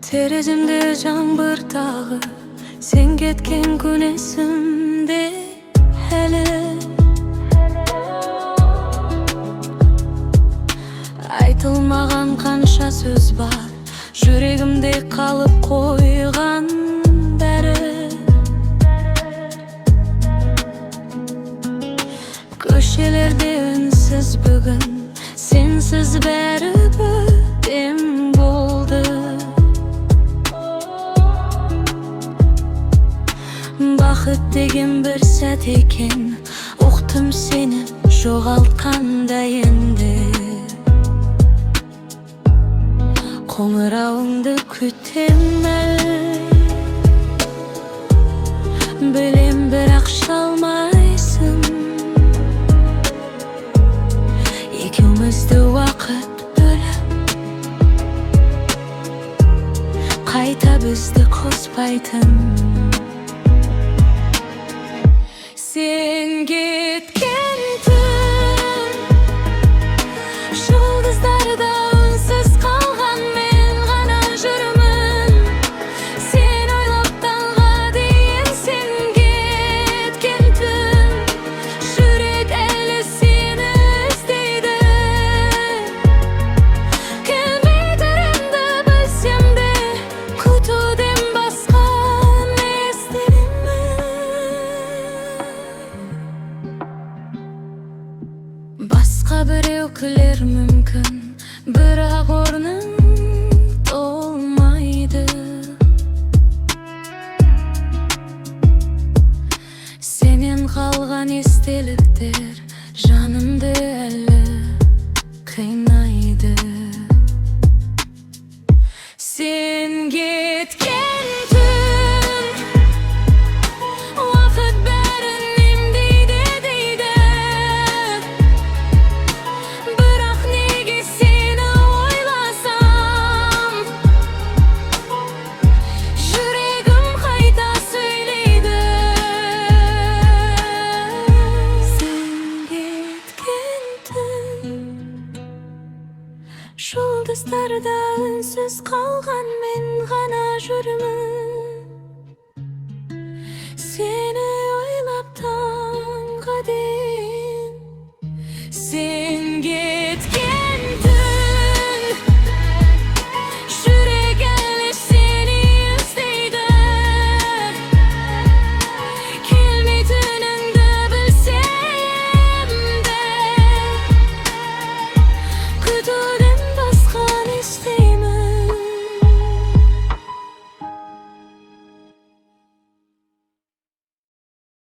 тереземде жаңбыр тағы, сен кеткен күн есімде әлі. Айтылмаған қанша сөз бар, жүрегімде қалып қойған бәрі. Көшелерде үнсіз бүгін, сенсіз бәрі бөтен болды. Бақыт деген бір сәт екен, ұқтым сені жоғалтқанда енді. Қоңырауыңды күтем әлі, білем бірақ шалмайсың. Екеумізді уақыт бөліп, қайта бізді қоспайтын. Сен кеткен түн, жұлдыздарда үнсіз қалған мен ғана жүрмін. Сен ойлап таңға дейін, сен кеткен түн, жүрек әлі сені іздейді. Келмейдірімді білсем де, күтуден басқа не істеймін. Басқа біреу күлер мүмкін, бірақ орның толмайды. Сенен қалған естеліктер жанымды әлі қинайды. Сен кеткен түн, уақыт бәрін емдейді дейді. Бірақ неге сені ойласам, жүрегім қайта сөйлейді. Сен кеткен түн, жұлдыздарда үнсіз қалған мен ғана жүрмін.